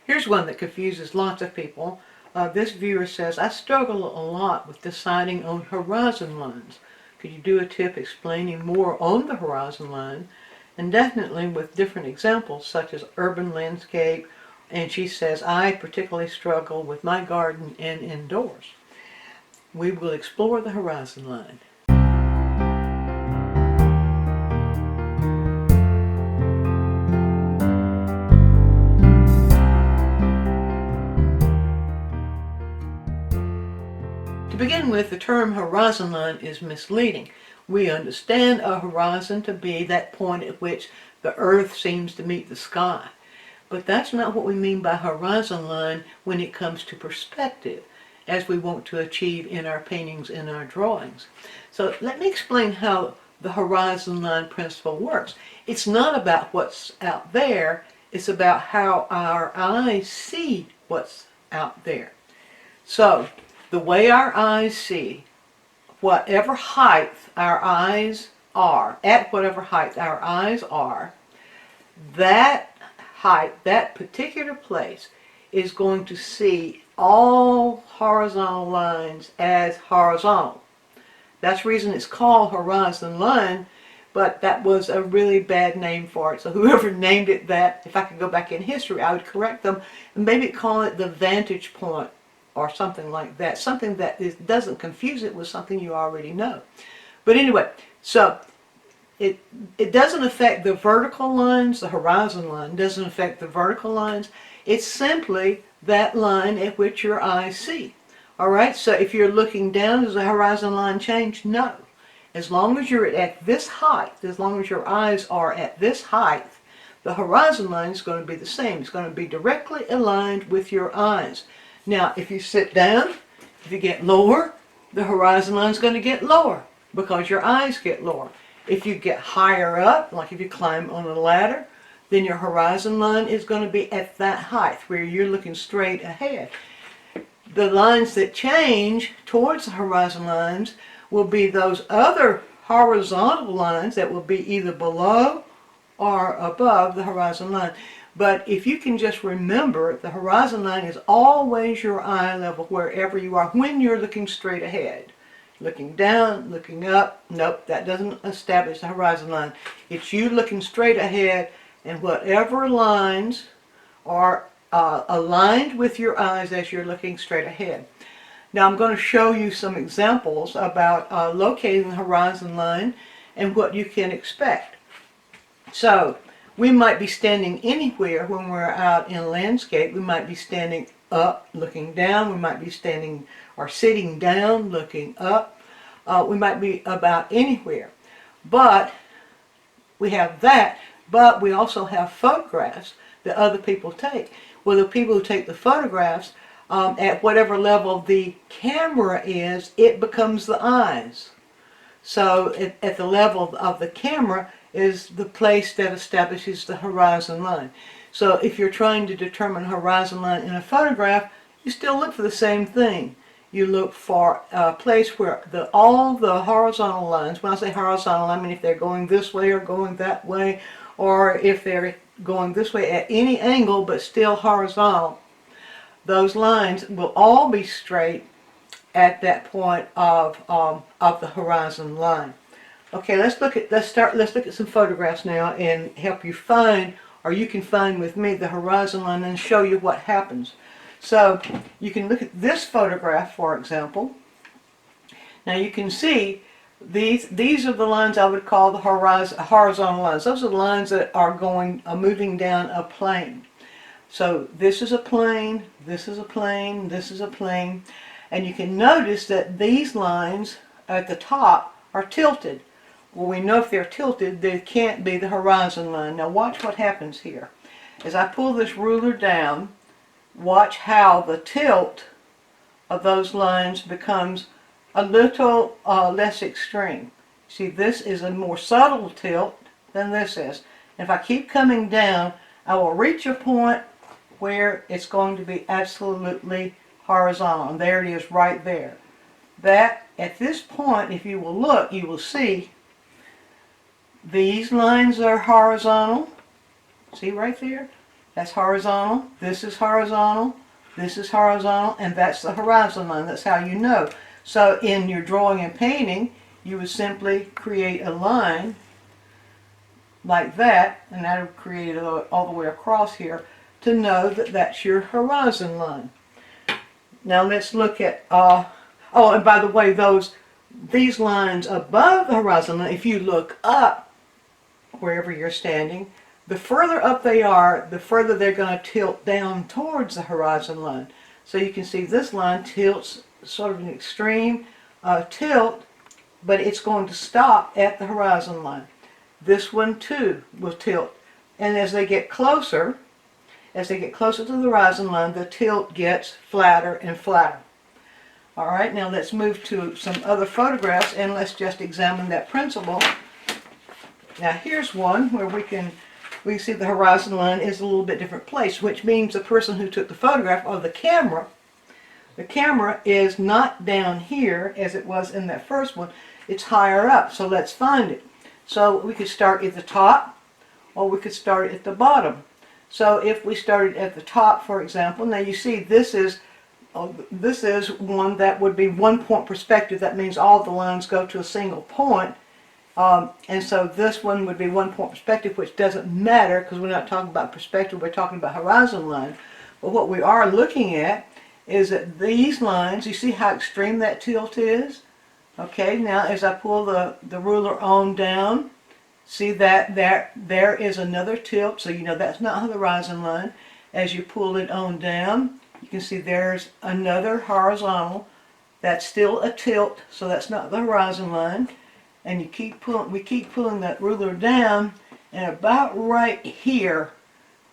Here's one that confuses lots of people. This viewer says, I struggle a lot with deciding on horizon lines. Could you do a tip explaining more on the horizon line? And definitely with different examples such as urban landscape. And she says, I particularly struggle with my garden and indoors. We will explore the horizon line. To begin with, the term horizon line is misleading. We understand a horizon to be that point at which the earth seems to meet the sky. But that's not what we mean by horizon line when it comes to perspective, as we want to achieve in our paintings and our drawings. So let me explain how the horizon line principle works. It's not about what's out there, it's about how our eyes see what's out there. So the way our eyes see, whatever height our eyes are, at whatever height our eyes are, that height, that particular place, is going to see all horizontal lines as horizontal. That's the reason it's called horizon line, but that was a really bad name for it. So whoever named it that, if I could go back in history, I would correct them and maybe call it the vantage point or something like that. Something that doesn't confuse it with something you already know. But anyway, so it doesn't affect the vertical lines. The horizon line doesn't affect the vertical lines. It's simply that line at which your eyes see. All right, so if you're looking down, does the horizon line change? No. As long as you're at this height, as long as your eyes are at this height, the horizon line is going to be the same. It's going to be directly aligned with your eyes. Now, if you sit down, if you get lower, the horizon line is going to get lower because your eyes get lower. If you get higher up, like if you climb on a ladder, then your horizon line is going to be at that height where you're looking straight ahead. The lines that change towards the horizon lines will be those other horizontal lines that will be either below or above the horizon line. But if you can just remember, the horizon line is always your eye level wherever you are when you're looking straight ahead. Looking down, looking up, nope, that doesn't establish the horizon line. It's you looking straight ahead, and whatever lines are aligned with your eyes as you're looking straight ahead. Now I'm going to show you some examples about locating the horizon line and what you can expect. So we might be standing anywhere when we're out in a landscape. We might be standing up, looking down. We might be standing or sitting down, looking up. We might be about anywhere. But we have that, but we also have photographs that other people take. Well, the people who take the photographs, at whatever level the camera is, it becomes the eyes. So at the level of the camera is the place that establishes the horizon line. So if you're trying to determine horizon line in a photograph, you still look for the same thing. You look for a place where all the horizontal lines, when I say horizontal, I mean if they're going this way or going that way, or if they're going this way at any angle but still horizontal, those lines will all be straight at that point of the horizon line. Okay, let's look at some photographs now and help you find, or you can find with me, the horizon line and show you what happens. So you can look at this photograph, for example. Now you can see these are the lines I would call the horizontal lines. Those are the lines that are moving down a plane. So this is a plane, this is a plane, this is a plane, and you can notice that these lines at the top are tilted. Well, we know if they're tilted, they can't be the horizon line. Now watch what happens here. As I pull this ruler down, watch how the tilt of those lines becomes a little less extreme. See, this is a more subtle tilt than this is. If I keep coming down, I will reach a point where it's going to be absolutely horizontal. And there it is right there. That, at this point, if you will look, you will see these lines are horizontal. See right there? That's horizontal, this is horizontal, this is horizontal, and that's the horizon line. That's how you know. So in your drawing and painting, you would simply create a line like that, and that would create it all the way across here to know that that's your horizon line. Now let's look at, oh, and by the way, these lines above the horizon line, if you look up wherever you're standing, the further up they are, the further they're going to tilt down towards the horizon line. So you can see this line tilts sort of an extreme tilt, but it's going to stop at the horizon line. This one too will tilt, and as they get closer to the horizon line, the tilt gets flatter and flatter. All right, now let's move to some other photographs and let's just examine that principle. Now here's one where we can see the horizon line is a little bit different place, which means the person who took the photograph, or the camera is not down here as it was in that first one. It's higher up, so let's find it. So we could start at the top, or we could start at the bottom. So if we started at the top, for example, now you see this is one that would be 1 point perspective. That means all the lines go to a single point. And so this one would be 1 point perspective, which doesn't matter because we're not talking about perspective, we're talking about horizon line. But what we are looking at is that these lines, you see how extreme that tilt is? Okay, now as I pull the ruler on down, see that there is another tilt, so you know that's not the horizon line. As you pull it on down, you can see there's another horizontal. That's still a tilt, so that's not the horizon line. And we keep pulling that ruler down, and about right here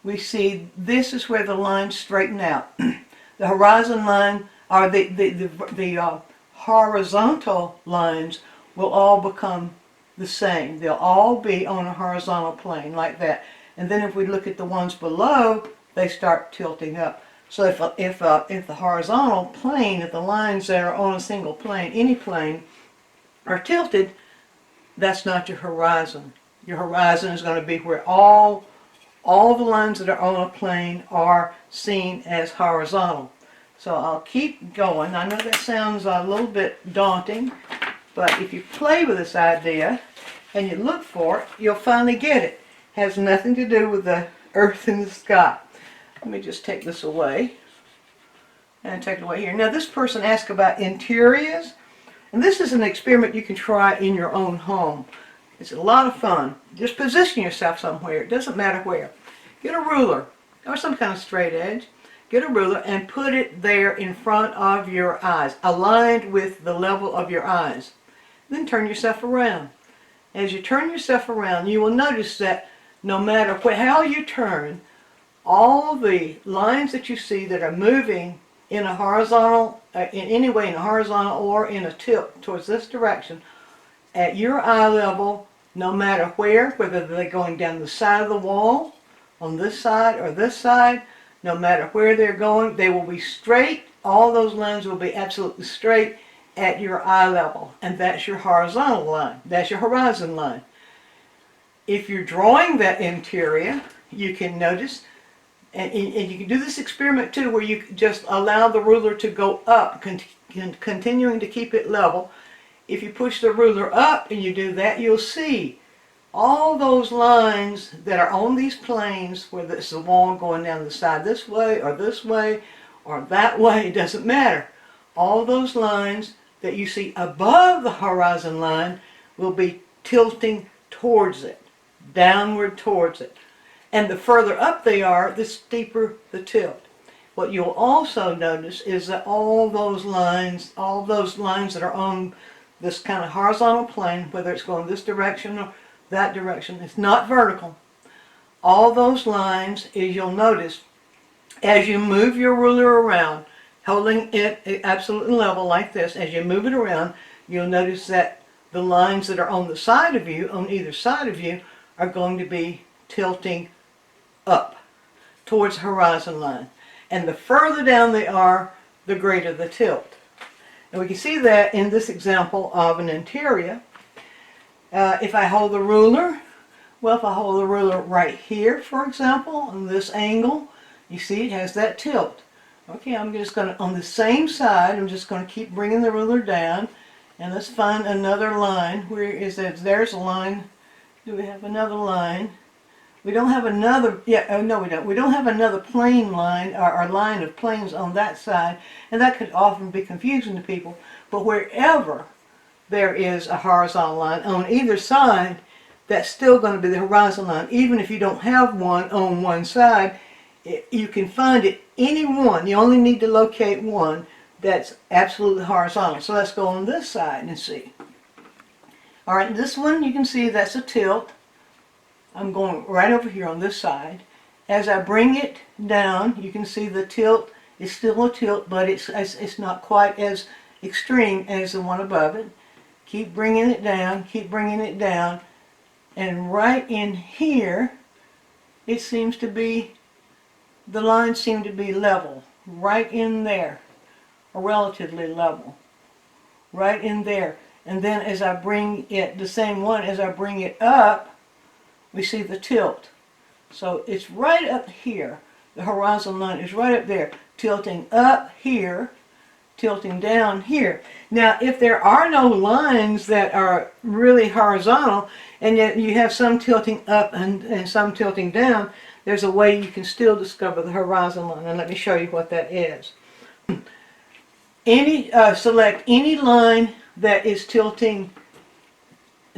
we see this is where the lines straighten out. The horizon line, or the horizontal lines, will all become the same. They'll all be on a horizontal plane like that. And then if we look at the ones below, they start tilting up. So if the horizontal plane, if the lines that are on a single plane, any plane, are tilted, that's not your horizon. Your horizon is going to be where all the lines that are on a plane are seen as horizontal. So I'll keep going. I know that sounds a little bit daunting, but if you play with this idea and you look for it, you'll finally get it. It has nothing to do with the earth and the sky. Let me just take this away and take it away here. Now this person asked about interiors. And this is an experiment you can try in your own home. It's a lot of fun. Just position yourself somewhere. It doesn't matter where. Get a ruler or some kind of straight edge. Get a ruler and put it there in front of your eyes, aligned with the level of your eyes. Then turn yourself around. As you turn yourself around, you will notice that no matter how you turn, all the lines that you see that are moving in a horizontal, in any way in a horizontal or in a tilt towards this direction, at your eye level, no matter whether they're going down the side of the wall, on this side or this side, no matter where they're going, they will be straight. All those lines will be absolutely straight at your eye level, and that's your horizontal line. That's your horizon line. If you're drawing that interior, you can notice, and you can do this experiment too, where you just allow the ruler to go up, continuing to keep it level. If you push the ruler up and you do that, you'll see all those lines that are on these planes, whether it's the wall going down the side this way or that way, it doesn't matter. All those lines that you see above the horizon line will be tilting towards it, downward towards it. And the further up they are, the steeper the tilt. What you'll also notice is that all those lines that are on this kind of horizontal plane, whether it's going this direction or that direction, it's not vertical. All those lines, as you'll notice, as you move your ruler around, holding it absolutely level like this, as you move it around, you'll notice that the lines that are on the side of you, on either side of you, are going to be tilting up towards the horizon line. And the further down they are, the greater the tilt. And we can see that in this example of an interior. If I hold the ruler, Well, if I hold the ruler right here, for example, on this angle, you see it has that tilt. Okay, I'm just going to, on the same side, I'm just going to keep bringing the ruler down, and let's find another line. Where is that? There's a line. Do we have another line? We don't have another, no we don't. We don't have another plane line, or line of planes on that side, and that could often be confusing to people. But wherever there is a horizontal line on either side, that's still going to be the horizon line. Even if you don't have one on one side, you can find it any one. You only need to locate one that's absolutely horizontal. So let's go on this side and see. All right, this one you can see that's a tilt. I'm going right over here on this side. As I bring it down, you can see the tilt is still a tilt, but it's not quite as extreme as the one above it. Keep bringing it down, keep bringing it down, and right in here, it seems to be, the lines seem to be level, right in there, or relatively level, right in there. And then as I bring it, the same one, as I bring it up, we see the tilt. So it's right up here. The horizon line is right up there, tilting up here, tilting down here. Now, if there are no lines that are really horizontal, and yet you have some tilting up and some tilting down, there's a way you can still discover the horizon line. And let me show you what that is. Select any line that is tilting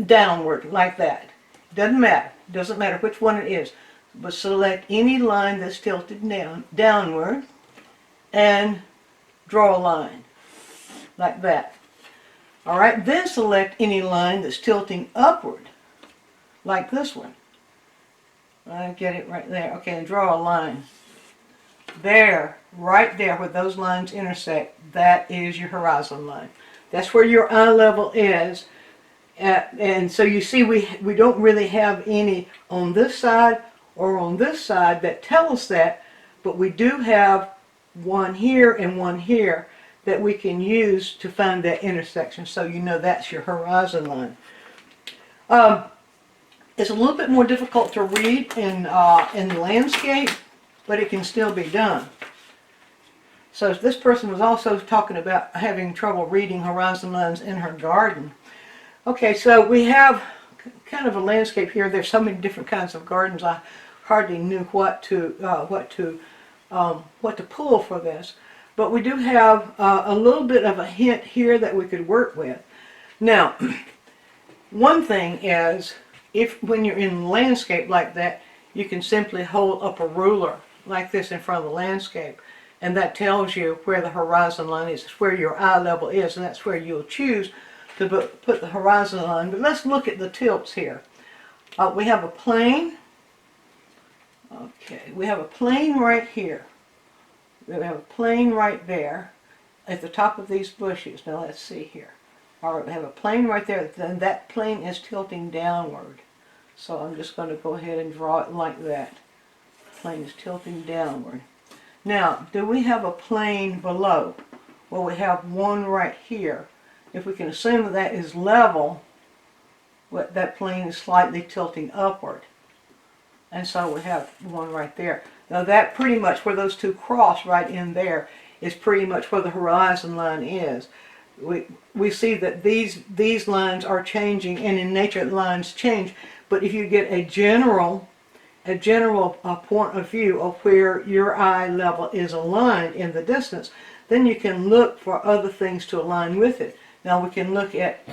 downward, like that. Doesn't matter. Doesn't matter which one it is. But select any line that's tilted downward and draw a line like that. All right, then select any line that's tilting upward, like this one. I get it right there. Okay, and draw a line. There, right there where those lines intersect, that is your horizon line. That's where your eye level is. And so you see we don't really have any on this side or on this side that tell us that, but we do have one here and one here that we can use to find that intersection, so you know that's your horizon line. It's a little bit more difficult to read in the landscape, but it can still be done. So this person was also talking about having trouble reading horizon lines in her garden. Okay, so we have kind of a landscape here. There's so many different kinds of gardens. I hardly knew what to pull for this, but we do have a little bit of a hint here that we could work with. Now, one thing is, when you're in landscape like that, you can simply hold up a ruler like this in front of the landscape, and that tells you where the horizon line is. It's where your eye level is, and that's where you'll choose to put the horizon line. But let's look at the tilts here. We have a plane. Okay, we have a plane right here. We have a plane right there at the top of these bushes. Now let's see here. All right, we have a plane right there. Then that plane is tilting downward. So I'm just going to go ahead and draw it like that. The plane is tilting downward. Now, do we have a plane below? Well, we have one right here. If we can assume that that is level, that plane is slightly tilting upward. And so we have one right there. Now that pretty much, where those two cross right in there, is pretty much where the horizon line is. We see that these lines are changing, and in nature lines change. But if you get a general point of view of where your eye level is aligned in the distance, then you can look for other things to align with it. Now we can look at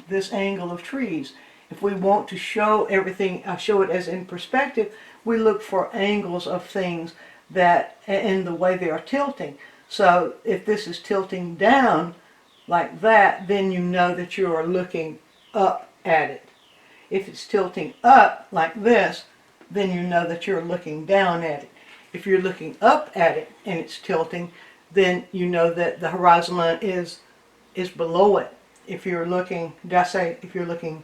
this angle of trees. If we want to show everything, show it as in perspective, we look for angles of things that, in the way they are tilting. So if this is tilting down like that, then you know that you are looking up at it. If it's tilting up like this, then you know that you're looking down at it. If you're looking up at it and it's tilting, then you know that the horizon line is below it. If you're looking, if you're looking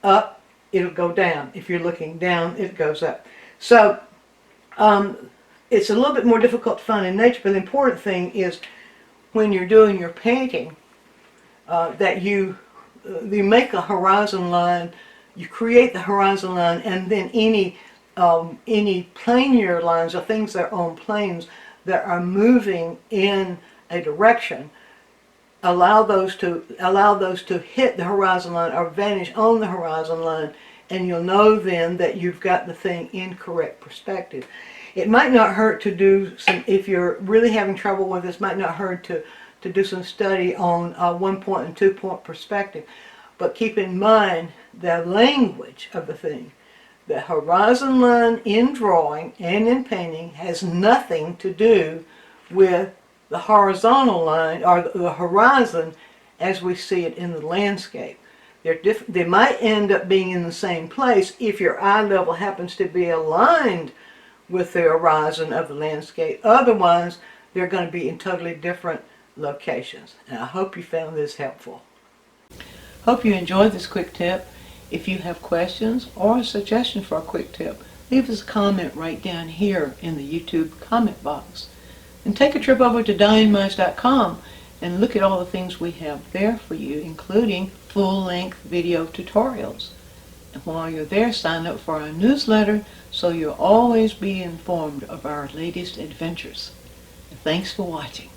up, it'll go down. If you're looking down, it goes up. So it's a little bit more difficult to find in nature, but the important thing is when you're doing your painting, that you make a horizon line you create the horizon line, and then any planar lines or things that are on planes that are moving in a direction, allow those to hit the horizon line or vanish on the horizon line, and you'll know then that you've got the thing in correct perspective. It might not hurt to do some, if you're really having trouble with this, might not hurt to do some study on 1-point and 2-point perspective. But keep in mind the language of the thing. The horizon line in drawing and in painting has nothing to do with the horizontal line or the horizon as we see it in the landscape. They might end up being in the same place if your eye level happens to be aligned with the horizon of the landscape. Otherwise, they're going to be in totally different locations. And I hope you found this helpful. Hope you enjoyed this quick tip. If you have questions or a suggestion for a quick tip, leave us a comment right down here in the YouTube comment box. And take a trip over to DianneMize.com and look at all the things we have there for you, including full-length video tutorials. And while you're there, sign up for our newsletter so you'll always be informed of our latest adventures. And thanks for watching.